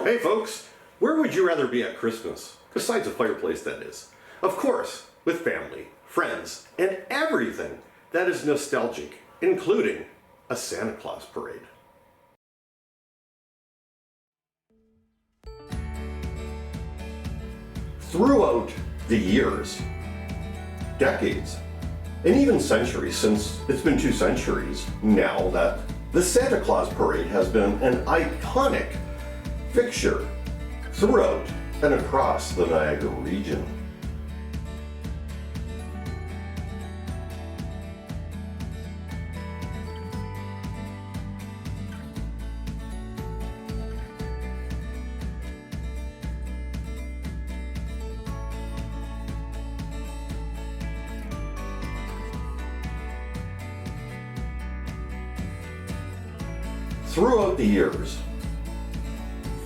Hey folks, where would you rather be at Christmas? Besides a fireplace, that is. Of course, with family, friends, and everything that is nostalgic, including a Santa Claus parade. Throughout the years, decades, and even centuries, since it's been 2 centuries now that the Santa Claus parade has been an iconic fixture throughout and across the Niagara region. Throughout the years,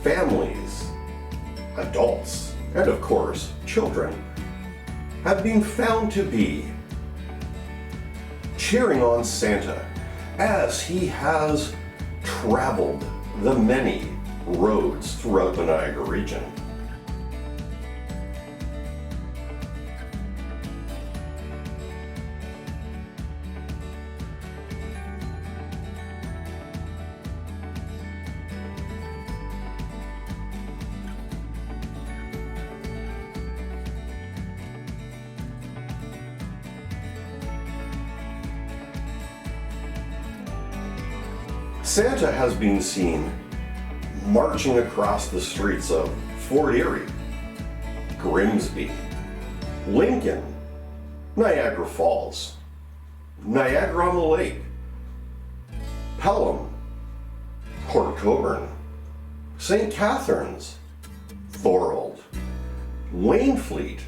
families, adults, and of course, children have been found to be cheering on Santa as he has traveled the many roads throughout the Niagara region. Santa has been seen marching across the streets of Fort Erie, Grimsby, Lincoln, Niagara Falls, Niagara on the Lake, Pelham, Port Coburn, St. Catharines, Thorold, Wainfleet,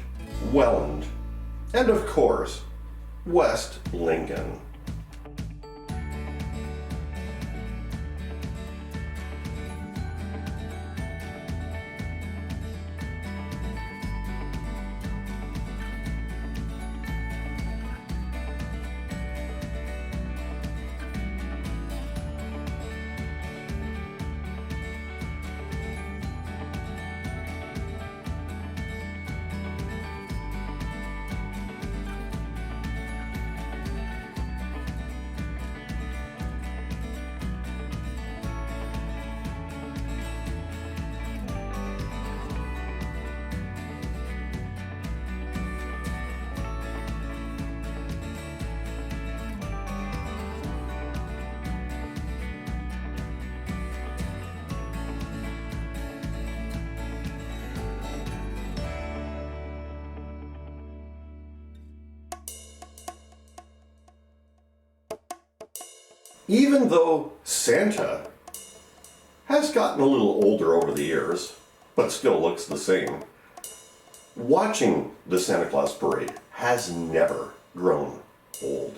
Welland, and of course, West Lincoln. Even though Santa has gotten a little older over the years, but still looks the same, watching the Santa Claus parade has never grown old.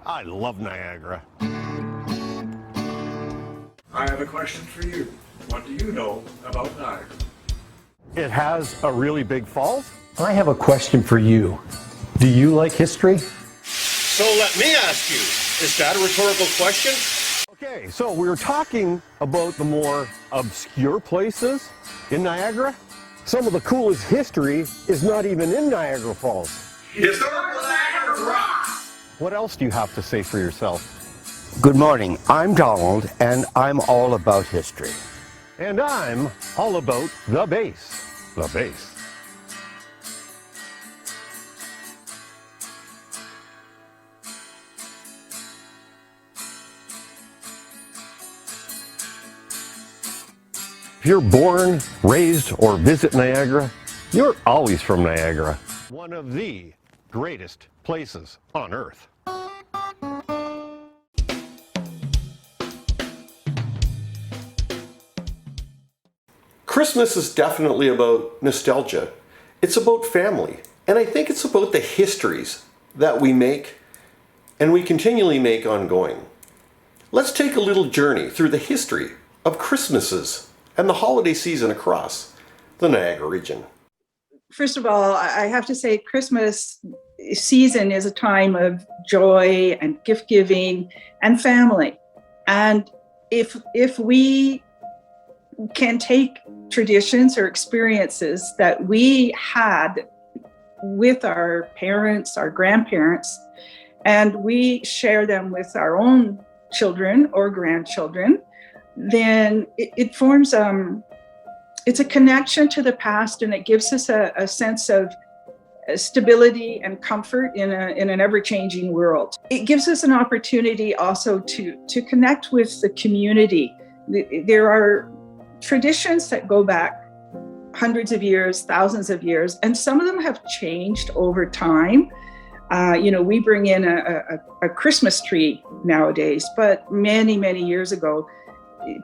I love Niagara. I have a question for you. What do you know about Niagara? It has a really big falls. I have a question for you. Do you like history? So let me ask you, is that a rhetorical question? Okay, so we were talking about the more obscure places in Niagara. Some of the coolest history is not even in Niagara Falls. Historical Niagara rocks! What else do you have to say for yourself? Good morning, I'm Donald, and I'm all about history. And I'm all about the base. The base. If you're born, raised, or visit Niagara, you're always from Niagara. One of the greatest places on Earth. Christmas is definitely about nostalgia. It's about family. And I think it's about the histories that we make and we continually make ongoing. Let's take a little journey through the history of Christmases and the holiday season across the Niagara region. First of all, I have to say Christmas season is a time of joy and gift giving and family. And if we can take traditions or experiences that we had with our parents, our grandparents, and we share them with our own children or grandchildren, then it forms it's a connection to the past, and it gives us a sense of stability and comfort in an ever-changing world. It gives us an opportunity also to connect with the community. There are traditions that go back hundreds of years, thousands of years, and some of them have changed over time. We bring in a Christmas tree nowadays, but many, many years ago,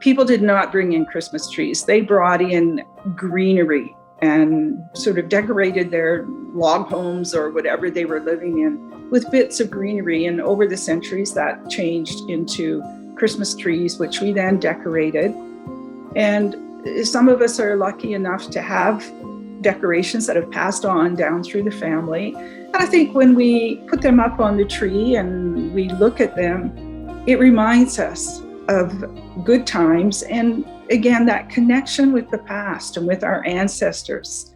people did not bring in Christmas trees. They brought in greenery and sort of decorated their log homes or whatever they were living in with bits of greenery. And over the centuries, that changed into Christmas trees, which we then decorated. And some of us are lucky enough to have decorations that have passed on down through the family. And I think when we put them up on the tree and we look at them, it reminds us of good times, and again, that connection with the past and with our ancestors.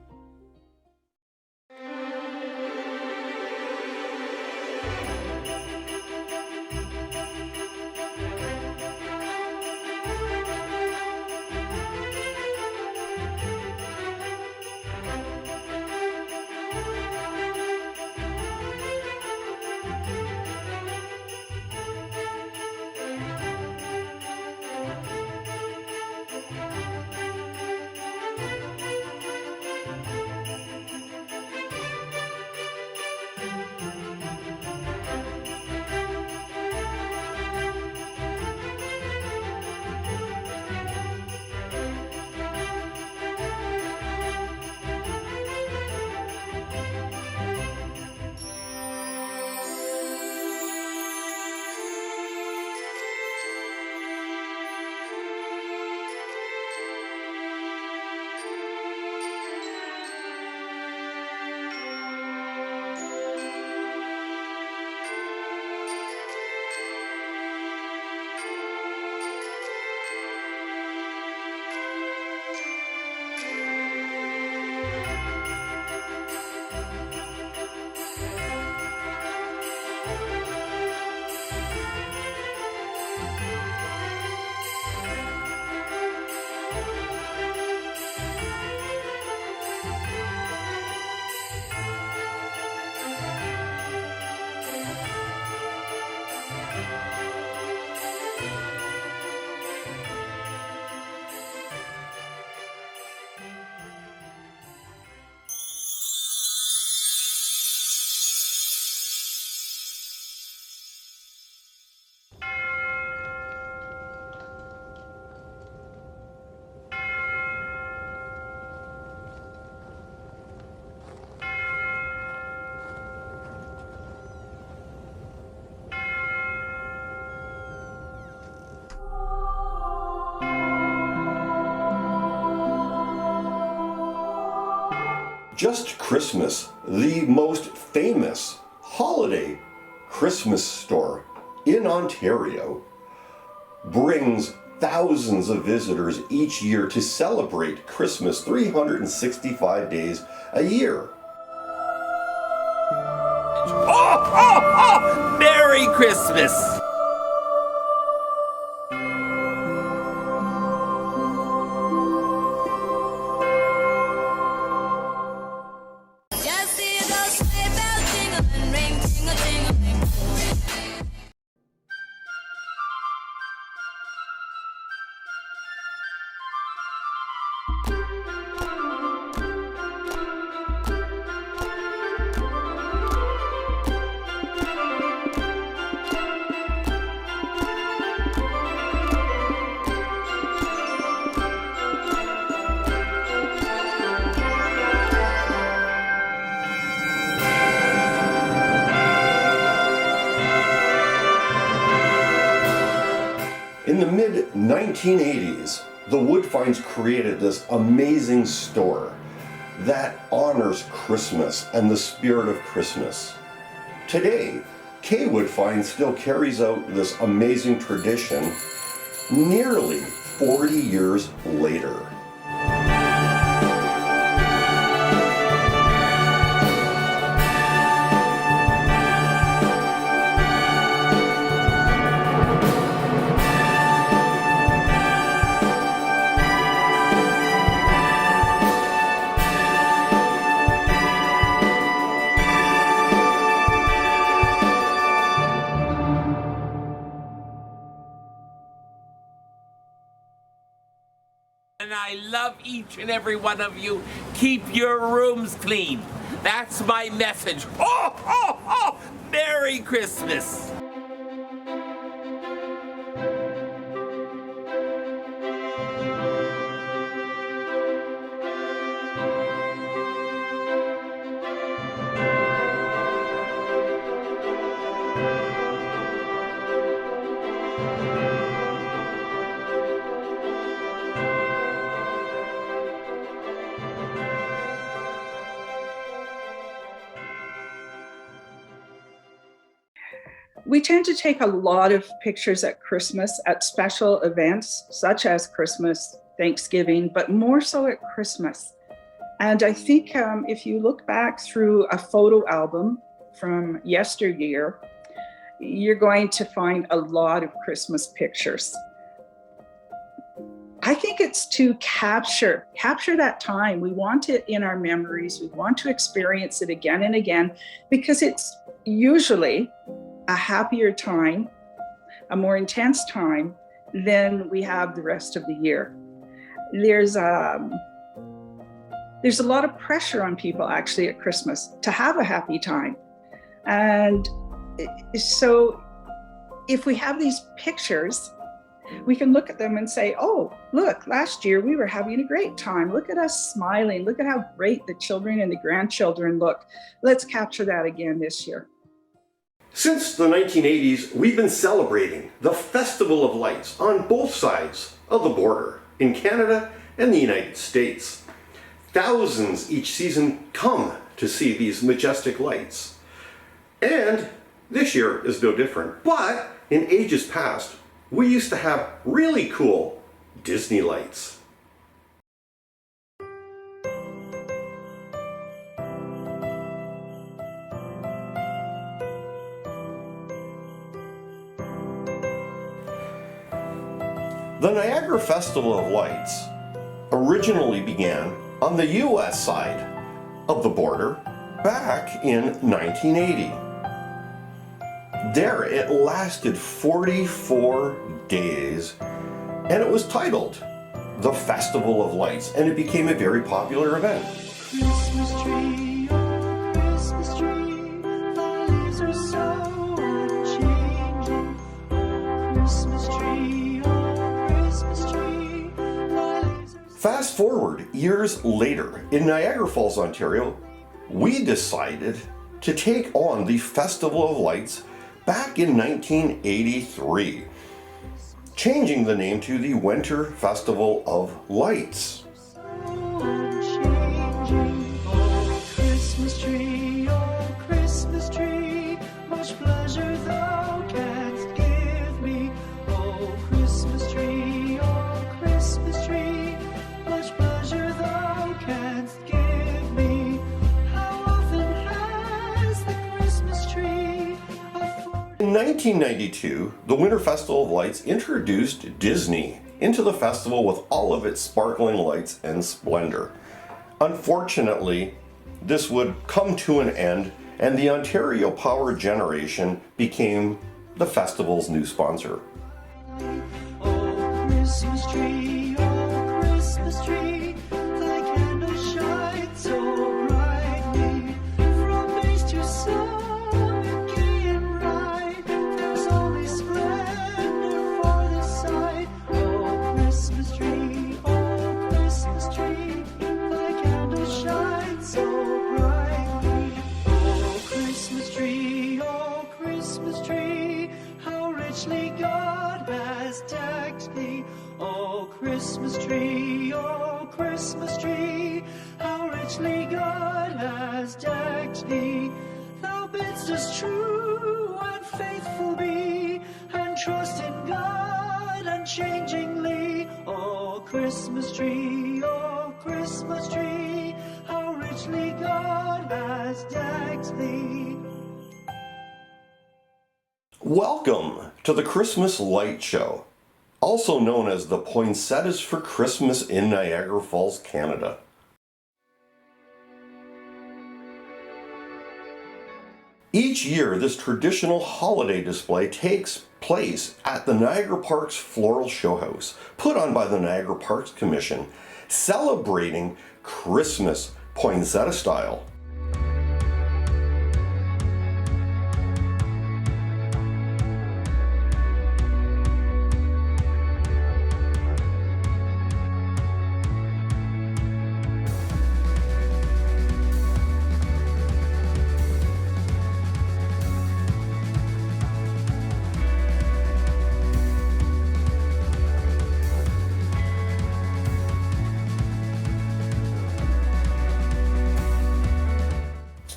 Just Christmas, the most famous holiday Christmas store in Ontario, brings thousands of visitors each year to celebrate Christmas 365 days a year. Oh! Merry Christmas! the mid-1980s, the Woodfines created this amazing store that honors Christmas and the spirit of Christmas. Today, K Woodfine still carries out this amazing tradition nearly 40 years later. And I love each and every one of you. Keep your rooms clean. That's my message. Oh, oh, oh! Merry Christmas! We tend to take a lot of pictures at Christmas, at special events such as Christmas, Thanksgiving, but more so at Christmas. And I think if you look back through a photo album from yesteryear, you're going to find a lot of Christmas pictures. I think it's to capture that time. We want it in our memories. We want to experience it again and again, because it's usually a happier time, a more intense time than we have the rest of the year. There's a lot of pressure on people actually at Christmas to have a happy time. And so if we have these pictures, we can look at them and say, oh, look, last year we were having a great time. Look at us smiling. Look at how great the children and the grandchildren look. Let's capture that again this year. Since the 1980s, we've been celebrating the Festival of Lights on both sides of the border, in Canada and the United States. Thousands each season come to see these majestic lights. And this year is no different. But in ages past, we used to have really cool Disney lights. The Niagara Festival of Lights originally began on the US side of the border back in 1980. There it lasted 44 days, and it was titled the Festival of Lights, and it became a very popular event. Christmas tree, oh Christmas tree, thy leaves are so unchanging. Christmas tree, oh Christmas tree, thy leaves are so... Fast forward years later, in Niagara Falls, Ontario, we decided to take on the Festival of Lights back in 1983, changing the name to the Winter Festival of Lights. unchanging. Oh Christmas tree, much pleasure thou canst give me. Oh Christmas tree, much pleasure thou canst give me. How often has the Christmas tree afforded... In 1992, the Winter Festival of Lights introduced Disney into the festival with all of its sparkling lights and splendor. Unfortunately, this would come to an end, and the Ontario Power Generation became the festival's new sponsor. Oh Christmas tree, thy candles shine so brightly. From base to summit, gay and bright, there's only splendor for the sight. Oh Christmas tree, thy candles shine so brightly. Oh Christmas tree, how richly God richly God has decked thee. Thou bidst us true and faithful be, and trust in God unchangingly. Oh Christmas tree, how richly God has decked thee. Welcome to the Christmas Light Show, also known as the Poinsettias for Christmas in Niagara Falls, Canada. Each year, this traditional holiday display takes place at the Niagara Parks Floral Show House, put on by the Niagara Parks Commission, celebrating Christmas poinsettia style.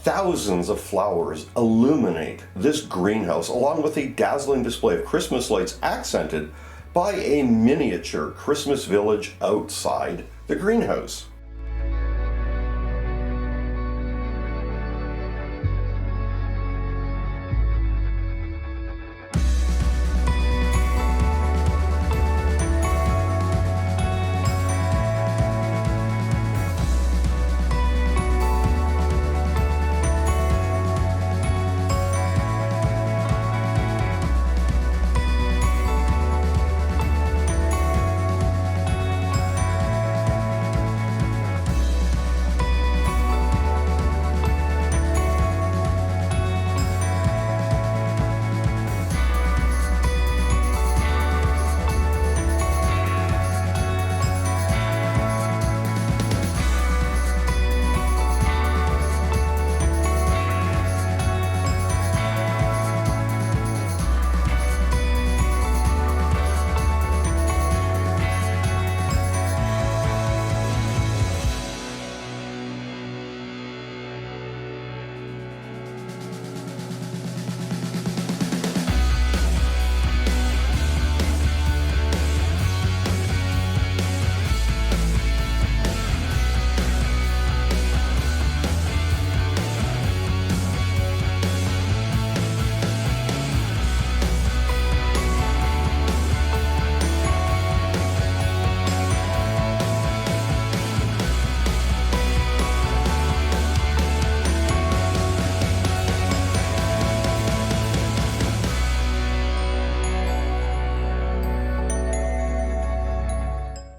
Thousands of flowers illuminate this greenhouse, along with a dazzling display of Christmas lights accented by a miniature Christmas village outside the greenhouse.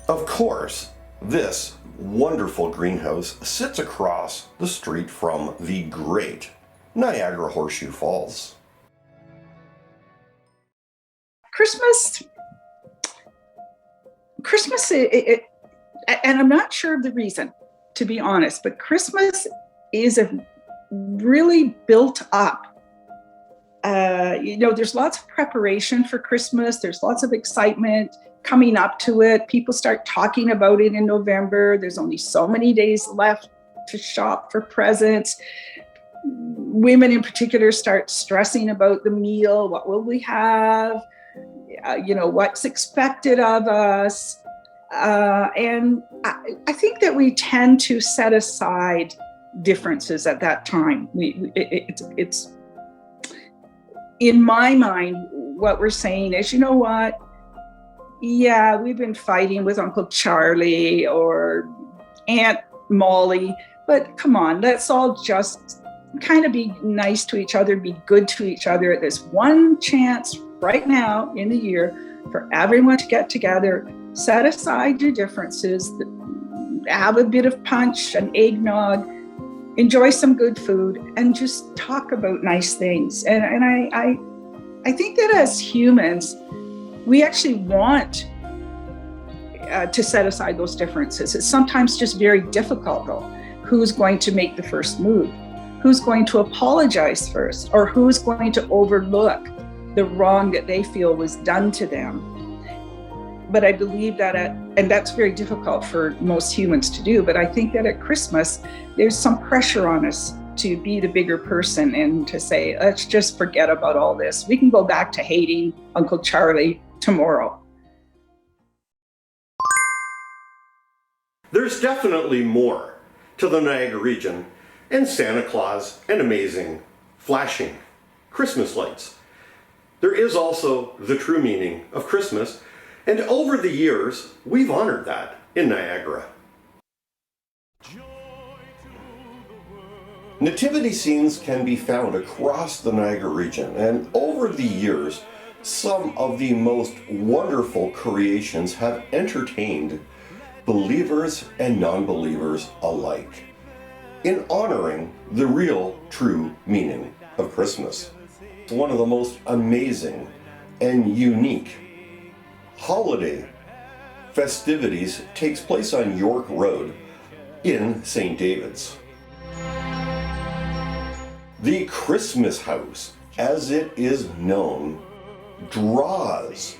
Of course, this wonderful greenhouse sits across the street from the great Niagara Horseshoe Falls. Christmas, and I'm not sure of the reason, to be honest, but Christmas is a really built up. There's lots of preparation for Christmas. There's lots of excitement coming up to it. People start talking about it in November. There's only so many days left to shop for presents. Women in particular start stressing about the meal. What will we have? What's expected of us. And I think that we tend to set aside differences at that time. It's in my mind, what we're saying is, you know what? Yeah, we've been fighting with Uncle Charlie or Aunt Molly, but come on, let's all just kind of be nice to each other, be good to each other. There's one chance right now in the year for everyone to get together, set aside your differences, have a bit of punch and eggnog, enjoy some good food, and just talk about nice things. And I think that as humans, we actually want to set aside those differences. It's sometimes just very difficult, though. Who's going to make the first move? Who's going to apologize first? Or who's going to overlook the wrong that they feel was done to them? But I believe that and that's very difficult for most humans to do, but I think that at Christmas, there's some pressure on us to be the bigger person and to say, let's just forget about all this. We can go back to hating Uncle Charlie tomorrow. There's definitely more to the Niagara region and Santa Claus and amazing, flashing Christmas lights. There is also the true meaning of Christmas, and over the years, we've honored that in Niagara. Nativity scenes can be found across the Niagara region, and over the years, some of the most wonderful creations have entertained believers and non-believers alike in honoring the real, true meaning of Christmas. One of the most amazing and unique holiday festivities takes place on York Road in St. David's. The Christmas house, as it is known, draws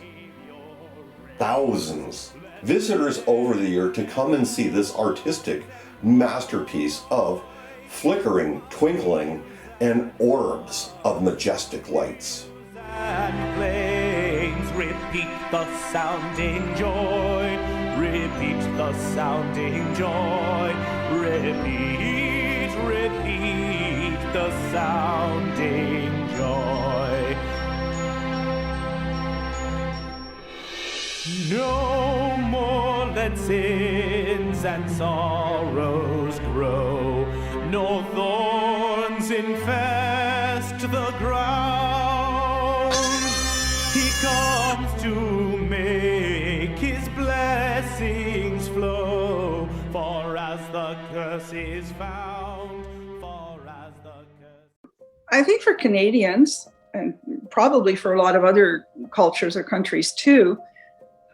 thousands visitors over the year to come and see this artistic masterpiece of flickering, twinkling, and orbs of majestic lights. And planes repeat the sounding joy, repeat the sounding joy, repeat, repeat the sounding joy. No more let sins and sorrows grow, no thorns infest the ground. He comes to make his blessings flow, for as the curse is found, for as the curse... I think for Canadians, and probably for a lot of other cultures or countries too,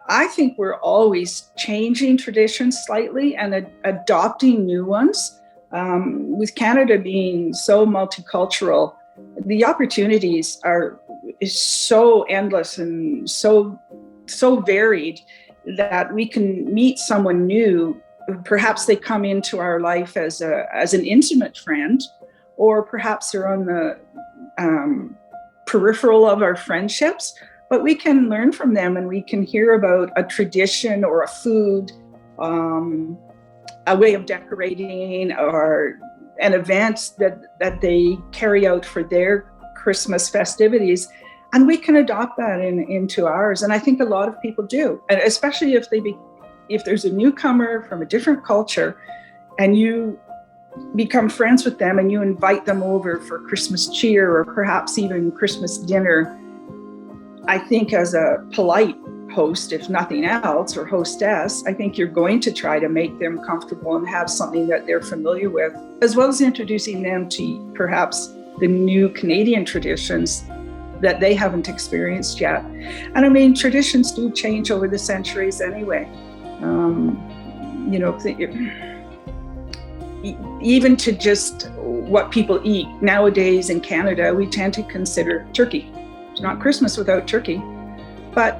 I think we're always changing traditions slightly and adopting new ones. With Canada being so multicultural, the opportunities is so endless and so varied that we can meet someone new. Perhaps they come into our life as an intimate friend, or perhaps they're on the peripheral of our friendships. But we can learn from them, and we can hear about a tradition or a food, a way of decorating, or an event that they carry out for their Christmas festivities. And we can adopt that into ours. And I think a lot of people do, and especially if there's a newcomer from a different culture and you become friends with them and you invite them over for Christmas cheer or perhaps even Christmas dinner. I think as a polite host, if nothing else, or hostess, I think you're going to try to make them comfortable and have something that they're familiar with, as well as introducing them to perhaps the new Canadian traditions that they haven't experienced yet. And I mean, traditions do change over the centuries anyway. Even to just what people eat. Nowadays in Canada, we tend to consider turkey. It's not Christmas without turkey. But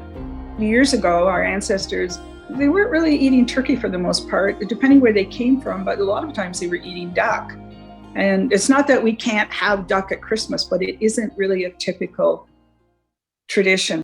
years ago, our ancestors, they weren't really eating turkey for the most part, depending where they came from, but a lot of times they were eating duck. And it's not that we can't have duck at Christmas, but it isn't really a typical tradition.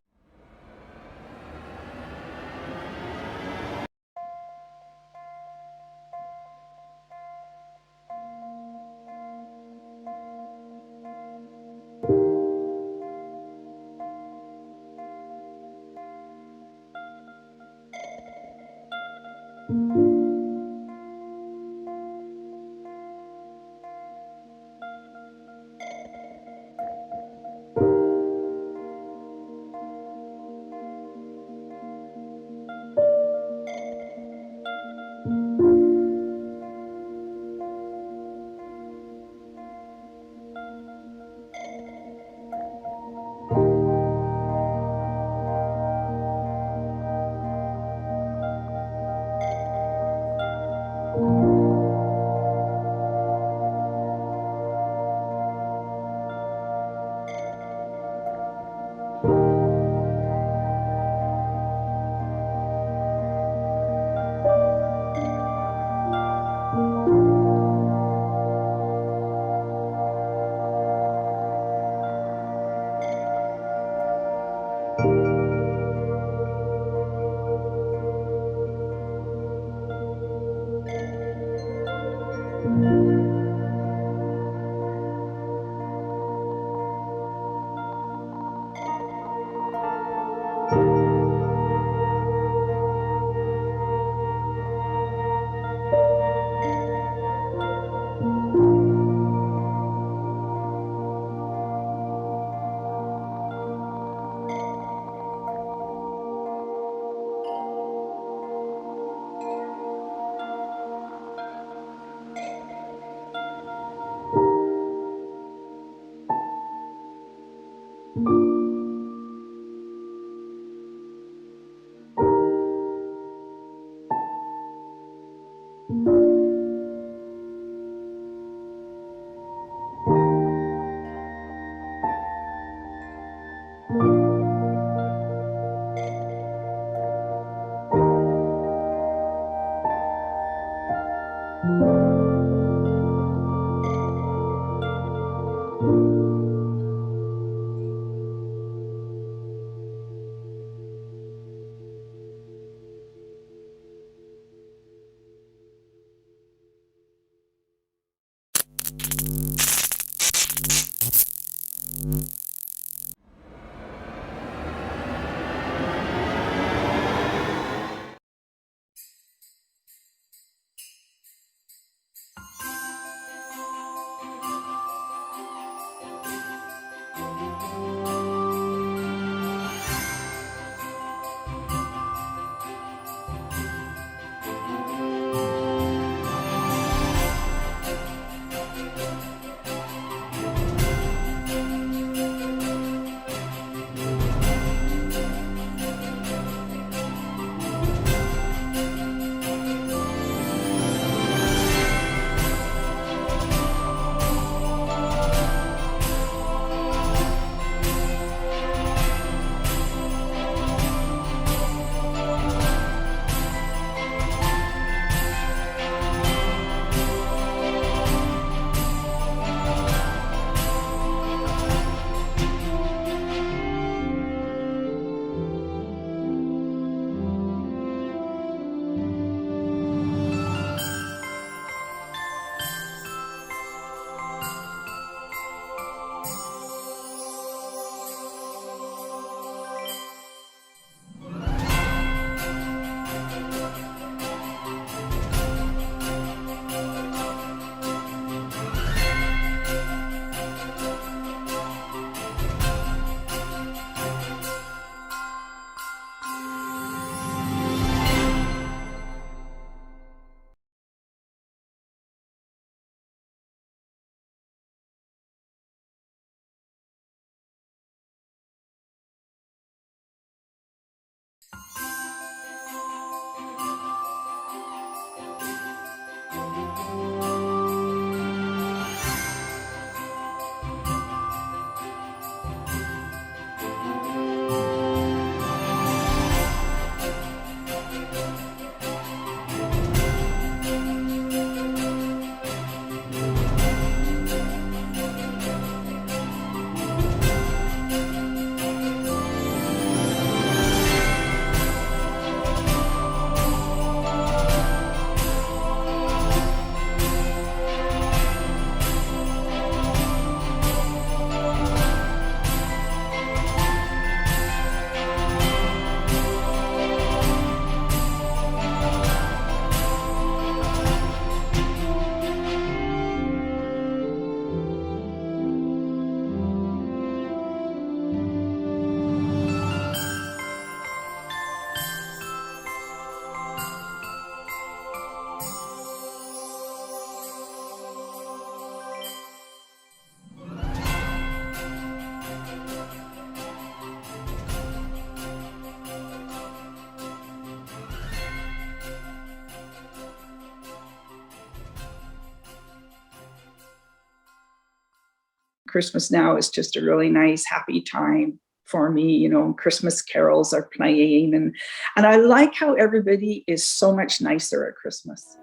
Christmas now is just a really nice, happy time for me. You know, Christmas carols are playing, and I like how everybody is so much nicer at Christmas.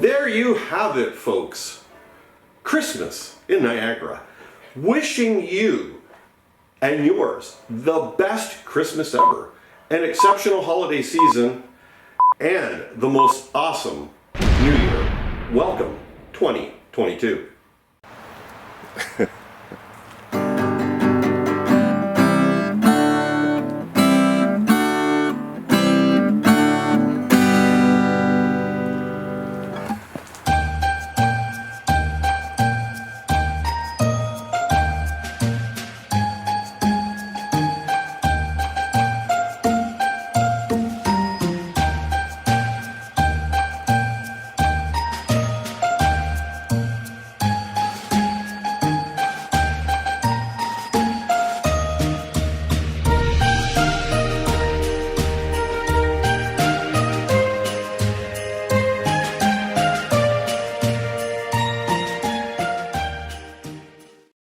There you have it, folks. Christmas in Niagara. Wishing you and yours the best Christmas ever, an exceptional holiday season, and the most awesome New Year. Welcome, 2022.